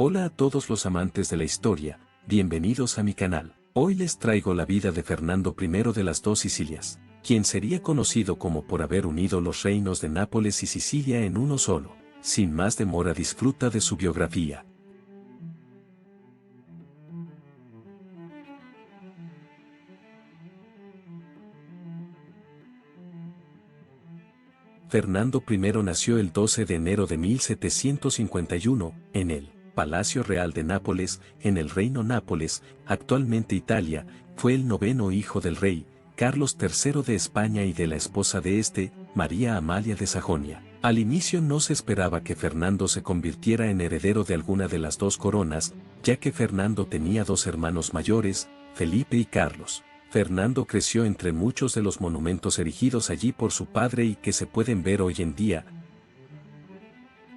Hola a todos los amantes de la historia, bienvenidos a mi canal. Hoy les traigo la vida de Fernando I de las dos Sicilias, quien sería conocido como por haber unido los reinos de Nápoles y Sicilia en uno solo. Sin más demora, disfruta de su biografía. Fernando I nació el 12 de enero de 1751, en el Palacio Real de Nápoles, en el Reino Nápoles, actualmente Italia. Fue el noveno hijo del rey Carlos III de España y de la esposa de este, María Amalia de Sajonia. Al inicio no se esperaba que Fernando se convirtiera en heredero de alguna de las dos coronas, ya que Fernando tenía dos hermanos mayores, Felipe y Carlos. Fernando creció entre muchos de los monumentos erigidos allí por su padre y que se pueden ver hoy en día.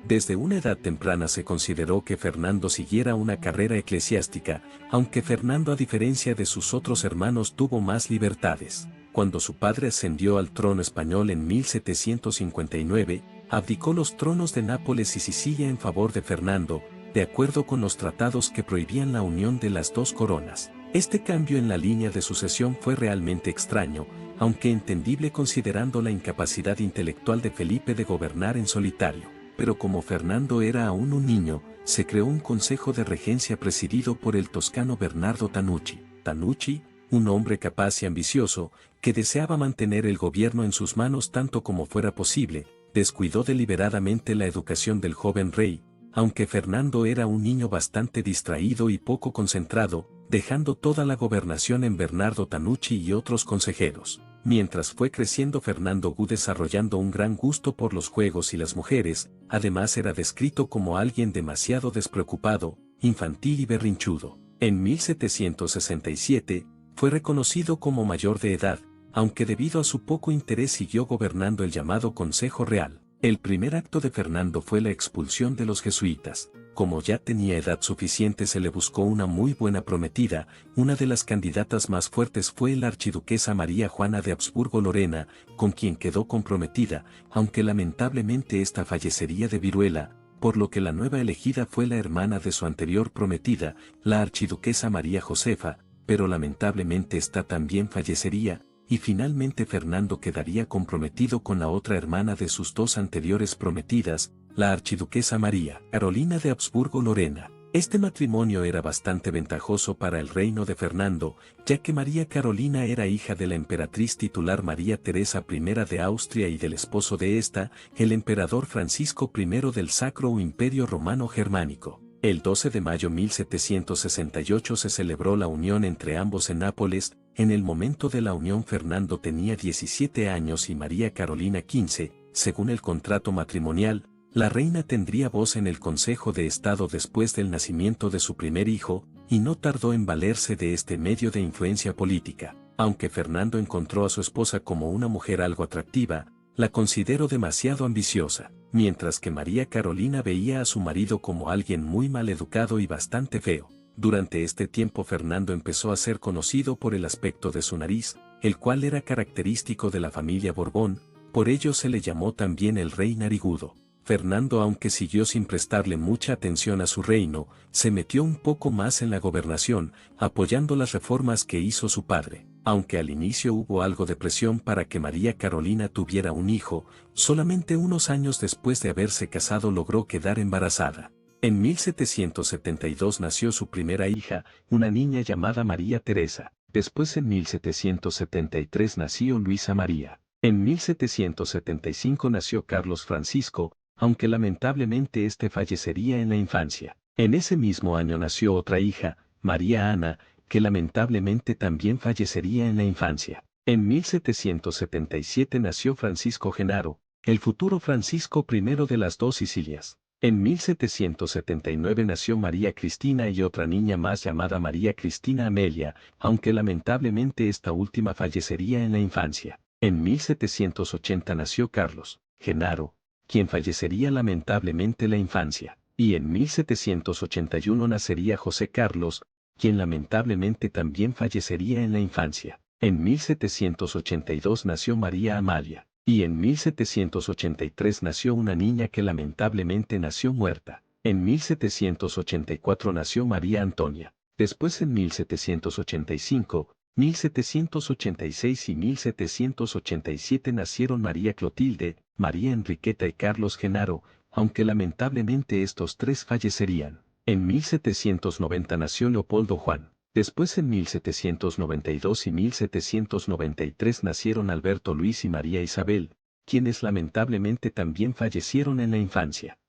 Desde una edad temprana se consideró que Fernando siguiera una carrera eclesiástica, aunque Fernando, a diferencia de sus otros hermanos, tuvo más libertades. Cuando su padre ascendió al trono español en 1759, abdicó los tronos de Nápoles y Sicilia en favor de Fernando, de acuerdo con los tratados que prohibían la unión de las dos coronas. Este cambio en la línea de sucesión fue realmente extraño, aunque entendible considerando la incapacidad intelectual de Felipe de gobernar en solitario. Pero como Fernando era aún un niño, se creó un consejo de regencia presidido por el toscano Bernardo Tanucci. Tanucci, un hombre capaz y ambicioso, que deseaba mantener el gobierno en sus manos tanto como fuera posible, descuidó deliberadamente la educación del joven rey, aunque Fernando era un niño bastante distraído y poco concentrado, dejando toda la gobernación en Bernardo Tanucci y otros consejeros. Mientras fue creciendo, Fernando fue desarrollando un gran gusto por los juegos y las mujeres. Además era descrito como alguien demasiado despreocupado, infantil y berrinchudo. En 1767, fue reconocido como mayor de edad, aunque debido a su poco interés siguió gobernando el llamado Consejo Real. El primer acto de Fernando fue la expulsión de los jesuitas. Como ya tenía edad suficiente, se le buscó una muy buena prometida. Una de las candidatas más fuertes fue la archiduquesa María Juana de Habsburgo-Lorena, con quien quedó comprometida, aunque lamentablemente esta fallecería de viruela, por lo que la nueva elegida fue la hermana de su anterior prometida, la archiduquesa María Josefa, pero lamentablemente esta también fallecería, y finalmente Fernando quedaría comprometido con la otra hermana de sus dos anteriores prometidas, la archiduquesa María Carolina de Habsburgo-Lorena. Este matrimonio era bastante ventajoso para el reino de Fernando, ya que María Carolina era hija de la emperatriz titular María Teresa I de Austria y del esposo de esta, el emperador Francisco I del Sacro Imperio Romano Germánico. El 12 de mayo de 1768 se celebró la unión entre ambos en Nápoles. En el momento de la unión Fernando tenía 17 años y María Carolina 15, según el contrato matrimonial. La reina tendría voz en el Consejo de Estado después del nacimiento de su primer hijo, y no tardó en valerse de este medio de influencia política. Aunque Fernando encontró a su esposa como una mujer algo atractiva, la consideró demasiado ambiciosa, mientras que María Carolina veía a su marido como alguien muy mal educado y bastante feo. Durante este tiempo Fernando empezó a ser conocido por el aspecto de su nariz, el cual era característico de la familia Borbón, por ello se le llamó también el rey narigudo. Fernando, aunque siguió sin prestarle mucha atención a su reino, se metió un poco más en la gobernación, apoyando las reformas que hizo su padre. Aunque al inicio hubo algo de presión para que María Carolina tuviera un hijo, solamente unos años después de haberse casado logró quedar embarazada. En 1772 nació su primera hija, una niña llamada María Teresa. Después en 1773 nació Luisa María. En 1775 nació Carlos Francisco, aunque lamentablemente este fallecería en la infancia. En ese mismo año nació otra hija, María Ana, que lamentablemente también fallecería en la infancia. En 1777 nació Francisco Genaro, el futuro Francisco I de las dos Sicilias. En 1779 nació María Cristina y otra niña más llamada María Cristina Amelia, aunque lamentablemente esta última fallecería en la infancia. En 1780 nació Carlos Genaro, quien fallecería lamentablemente en la infancia, y en 1781 nacería José Carlos, quien lamentablemente también fallecería en la infancia. En 1782 nació María Amalia, y en 1783 nació una niña que lamentablemente nació muerta. En 1784 nació María Antonia. Después en 1785, 1786 y 1787 nacieron María Clotilde, María Enriqueta y Carlos Genaro, aunque lamentablemente estos tres fallecerían. En 1790 nació Leopoldo Juan. Después en 1792 y 1793 nacieron Alberto Luis y María Isabel, quienes lamentablemente también fallecieron en la infancia.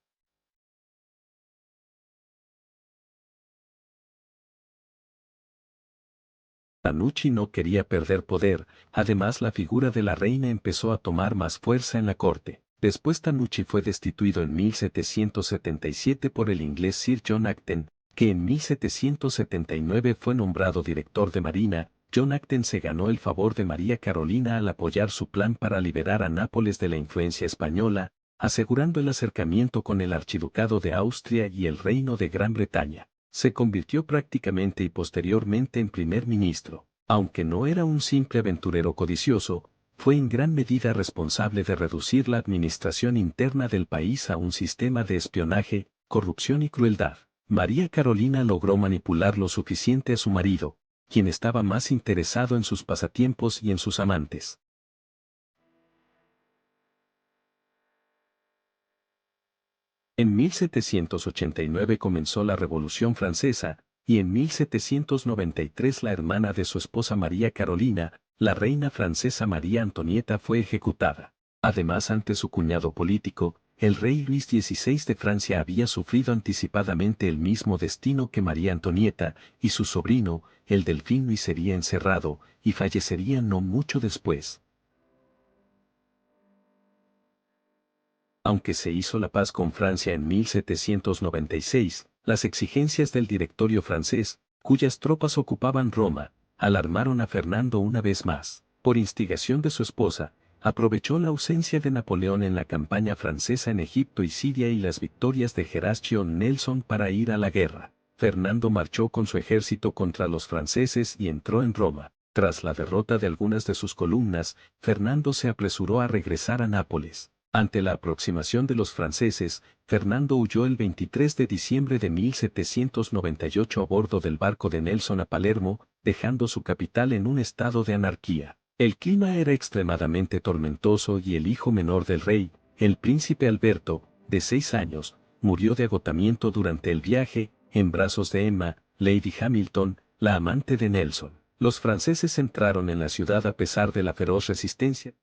Tanucci no quería perder poder, además la figura de la reina empezó a tomar más fuerza en la corte. Después Tanucci fue destituido en 1777 por el inglés Sir John Acton, que en 1779 fue nombrado director de Marina. John Acton se ganó el favor de María Carolina al apoyar su plan para liberar a Nápoles de la influencia española, asegurando el acercamiento con el Archiducado de Austria y el Reino de Gran Bretaña. Se convirtió prácticamente y posteriormente en primer ministro. Aunque no era un simple aventurero codicioso, fue en gran medida responsable de reducir la administración interna del país a un sistema de espionaje, corrupción y crueldad. María Carolina logró manipular lo suficiente a su marido, quien estaba más interesado en sus pasatiempos y en sus amantes. En 1789 comenzó la Revolución Francesa, y en 1793 la hermana de su esposa María Carolina, la reina francesa María Antonieta fue ejecutada. Además, ante su cuñado político, el rey Luis XVI de Francia había sufrido anticipadamente el mismo destino que María Antonieta, y su sobrino, el delfín Luis, sería encerrado, y fallecería no mucho después. Aunque se hizo la paz con Francia en 1796, las exigencias del Directorio francés, cuyas tropas ocupaban Roma, alarmaron a Fernando una vez más. Por instigación de su esposa, aprovechó la ausencia de Napoleón en la campaña francesa en Egipto y Siria y las victorias de Gerasimio Nelson para ir a la guerra. Fernando marchó con su ejército contra los franceses y entró en Roma. Tras la derrota de algunas de sus columnas, Fernando se apresuró a regresar a Nápoles. Ante la aproximación de los franceses, Fernando huyó el 23 de diciembre de 1798 a bordo del barco de Nelson a Palermo, dejando su capital en un estado de anarquía. El clima era extremadamente tormentoso y el hijo menor del rey, el príncipe Alberto, de 6 años, murió de agotamiento durante el viaje, en brazos de Emma, Lady Hamilton, la amante de Nelson. Los franceses entraron en la ciudad a pesar de la feroz resistencia.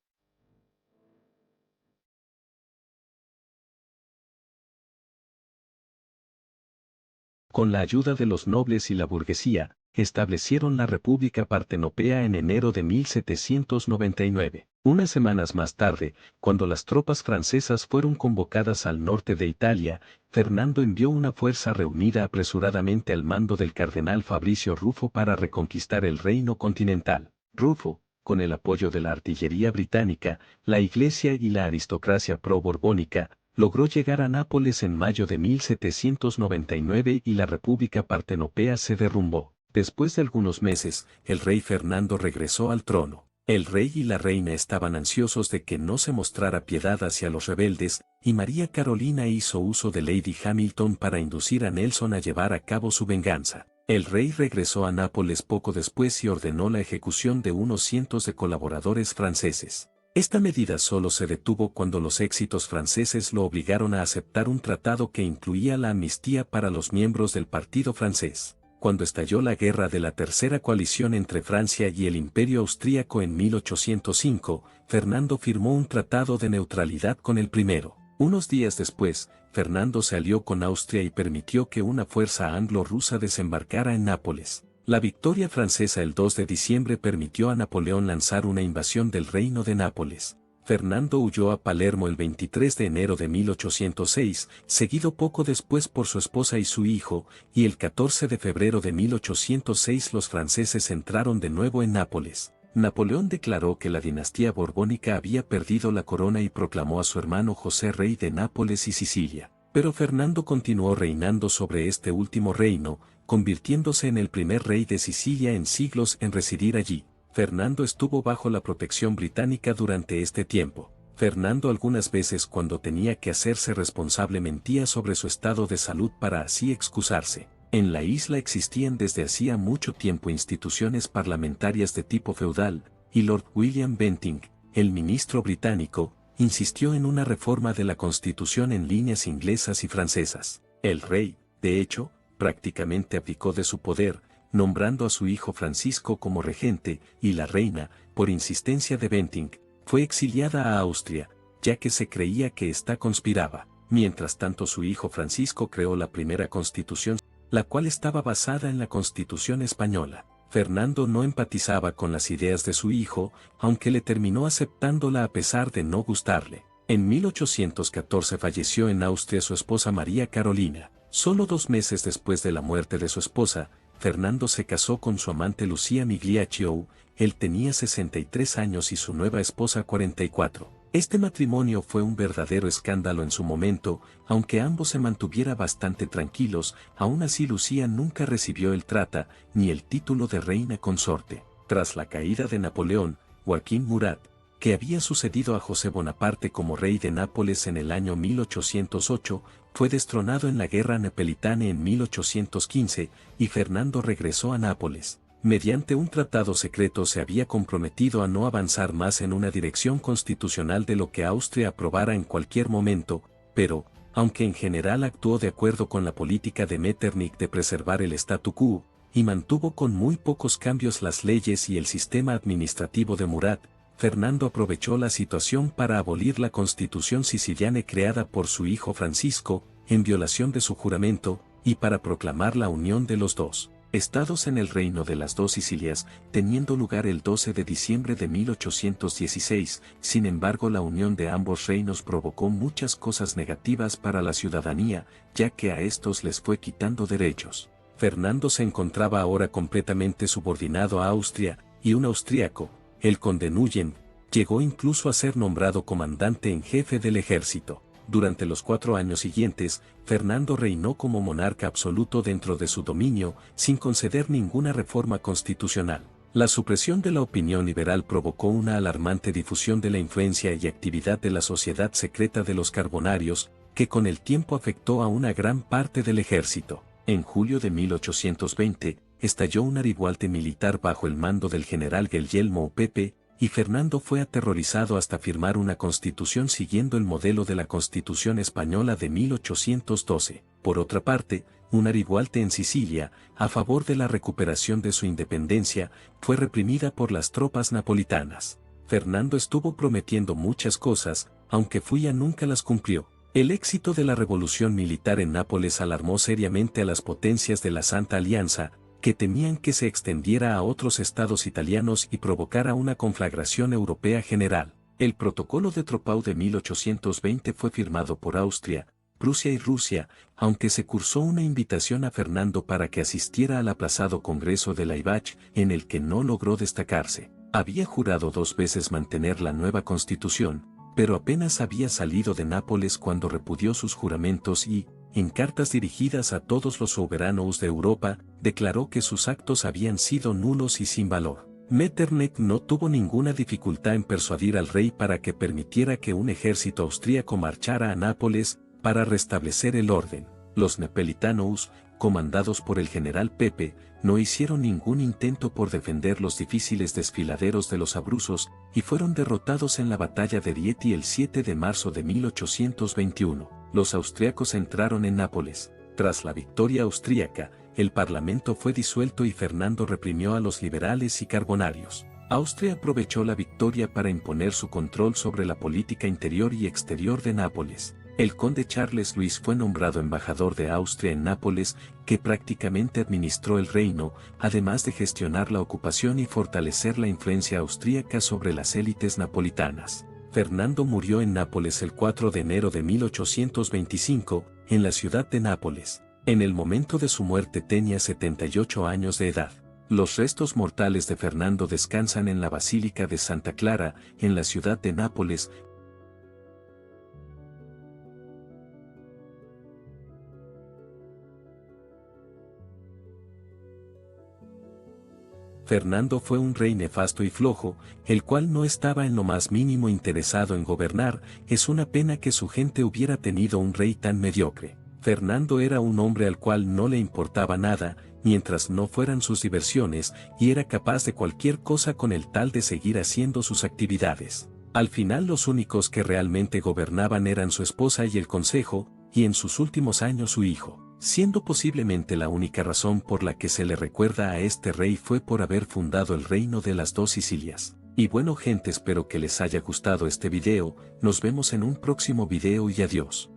Con la ayuda de los nobles y la burguesía, establecieron la República Partenopea en enero de 1799. Unas semanas más tarde, cuando las tropas francesas fueron convocadas al norte de Italia, Fernando envió una fuerza reunida apresuradamente al mando del cardenal Fabricio Rufo para reconquistar el reino continental. Rufo, con el apoyo de la artillería británica, la iglesia y la aristocracia pro-borbónica, logró llegar a Nápoles en mayo de 1799 y la República Partenopea se derrumbó. Después de algunos meses, el rey Fernando regresó al trono. El rey y la reina estaban ansiosos de que no se mostrara piedad hacia los rebeldes, y María Carolina hizo uso de Lady Hamilton para inducir a Nelson a llevar a cabo su venganza. El rey regresó a Nápoles poco después y ordenó la ejecución de unos cientos de colaboradores franceses. Esta medida solo se detuvo cuando los éxitos franceses lo obligaron a aceptar un tratado que incluía la amnistía para los miembros del partido francés. Cuando estalló la guerra de la Tercera Coalición entre Francia y el Imperio Austríaco en 1805, Fernando firmó un tratado de neutralidad con el primero. Unos días después, Fernando se alió con Austria y permitió que una fuerza anglo-rusa desembarcara en Nápoles. La victoria francesa el 2 de diciembre permitió a Napoleón lanzar una invasión del reino de Nápoles. Fernando huyó a Palermo el 23 de enero de 1806, seguido poco después por su esposa y su hijo, y el 14 de febrero de 1806 los franceses entraron de nuevo en Nápoles. Napoleón declaró que la dinastía borbónica había perdido la corona y proclamó a su hermano José rey de Nápoles y Sicilia. Pero Fernando continuó reinando sobre este último reino, convirtiéndose en el primer rey de Sicilia en siglos en residir allí. Fernando estuvo bajo la protección británica durante este tiempo. Fernando algunas veces cuando tenía que hacerse responsable mentía sobre su estado de salud para así excusarse. En la isla existían desde hacía mucho tiempo instituciones parlamentarias de tipo feudal, y Lord William Bentinck, el ministro británico, insistió en una reforma de la Constitución en líneas inglesas y francesas. El rey, de hecho, prácticamente abdicó de su poder, nombrando a su hijo Francisco como regente, y la reina, por insistencia de Bentinck, fue exiliada a Austria, ya que se creía que ésta conspiraba. Mientras tanto su hijo Francisco creó la primera constitución, la cual estaba basada en la Constitución española. Fernando no empatizaba con las ideas de su hijo, aunque le terminó aceptándola a pesar de no gustarle. En 1814 falleció en Austria su esposa María Carolina. Solo 2 meses después de la muerte de su esposa, Fernando se casó con su amante Lucía Migliaccio. Él tenía 63 años y su nueva esposa 44. Este matrimonio fue un verdadero escándalo en su momento, aunque ambos se mantuvieran bastante tranquilos, aún así Lucía nunca recibió el trata, ni el título de reina consorte. Tras la caída de Napoleón, Joaquín Murat, que había sucedido a José Bonaparte como rey de Nápoles en el año 1808, fue destronado en la guerra napolitana en 1815, y Fernando regresó a Nápoles. Mediante un tratado secreto se había comprometido a no avanzar más en una dirección constitucional de lo que Austria aprobara en cualquier momento, pero, aunque en general actuó de acuerdo con la política de Metternich de preservar el statu quo, y mantuvo con muy pocos cambios las leyes y el sistema administrativo de Murat, Fernando aprovechó la situación para abolir la constitución siciliana creada por su hijo Francisco, en violación de su juramento, y para proclamar la unión de los dos estados en el Reino de las Dos Sicilias, teniendo lugar el 12 de diciembre de 1816. Sin embargo, la unión de ambos reinos provocó muchas cosas negativas para la ciudadanía, ya que a estos les fue quitando derechos. Fernando se encontraba ahora completamente subordinado a Austria, y un austríaco, el conde Nuyen, llegó incluso a ser nombrado comandante en jefe del ejército. Durante los 4 años siguientes, Fernando reinó como monarca absoluto dentro de su dominio, sin conceder ninguna reforma constitucional. La supresión de la opinión liberal provocó una alarmante difusión de la influencia y actividad de la sociedad secreta de los carbonarios, que con el tiempo afectó a una gran parte del ejército. En julio de 1820, estalló una revuelta militar bajo el mando del general Guglielmo Pepe, y Fernando fue aterrorizado hasta firmar una constitución siguiendo el modelo de la Constitución española de 1812. Por otra parte, una revuelta en Sicilia, a favor de la recuperación de su independencia, fue reprimida por las tropas napolitanas. Fernando estuvo prometiendo muchas cosas, aunque Fuya nunca las cumplió. El éxito de la revolución militar en Nápoles alarmó seriamente a las potencias de la Santa Alianza, que temían que se extendiera a otros estados italianos y provocara una conflagración europea general. El Protocolo de Troppau de 1820 fue firmado por Austria, Prusia y Rusia, aunque se cursó una invitación a Fernando para que asistiera al aplazado Congreso de Laibach, en el que no logró destacarse. Había jurado 2 veces mantener la nueva constitución, pero apenas había salido de Nápoles cuando repudió sus juramentos y, en cartas dirigidas a todos los soberanos de Europa, declaró que sus actos habían sido nulos y sin valor. Metternich no tuvo ninguna dificultad en persuadir al rey para que permitiera que un ejército austríaco marchara a Nápoles para restablecer el orden. Los napolitanos, comandados por el general Pepe, no hicieron ningún intento por defender los difíciles desfiladeros de los Abruzos, y fueron derrotados en la batalla de Rieti el 7 de marzo de 1821. Los austriacos entraron en Nápoles. Tras la victoria austríaca, el parlamento fue disuelto y Fernando reprimió a los liberales y carbonarios. Austria aprovechó la victoria para imponer su control sobre la política interior y exterior de Nápoles. El conde Charles Luis fue nombrado embajador de Austria en Nápoles, que prácticamente administró el reino, además de gestionar la ocupación y fortalecer la influencia austríaca sobre las élites napolitanas. Fernando murió en Nápoles el 4 de enero de 1825, en la ciudad de Nápoles. En el momento de su muerte tenía 78 años de edad. Los restos mortales de Fernando descansan en la Basílica de Santa Clara, en la ciudad de Nápoles. Fernando fue un rey nefasto y flojo, el cual no estaba en lo más mínimo interesado en gobernar. Es una pena que su gente hubiera tenido un rey tan mediocre. Fernando era un hombre al cual no le importaba nada, mientras no fueran sus diversiones, y era capaz de cualquier cosa con el tal de seguir haciendo sus actividades. Al final los únicos que realmente gobernaban eran su esposa y el consejo, y en sus últimos años su hijo, siendo posiblemente la única razón por la que se le recuerda a este rey fue por haber fundado el reino de las dos Sicilias. Y bueno gente, espero que les haya gustado este video, nos vemos en un próximo video y adiós.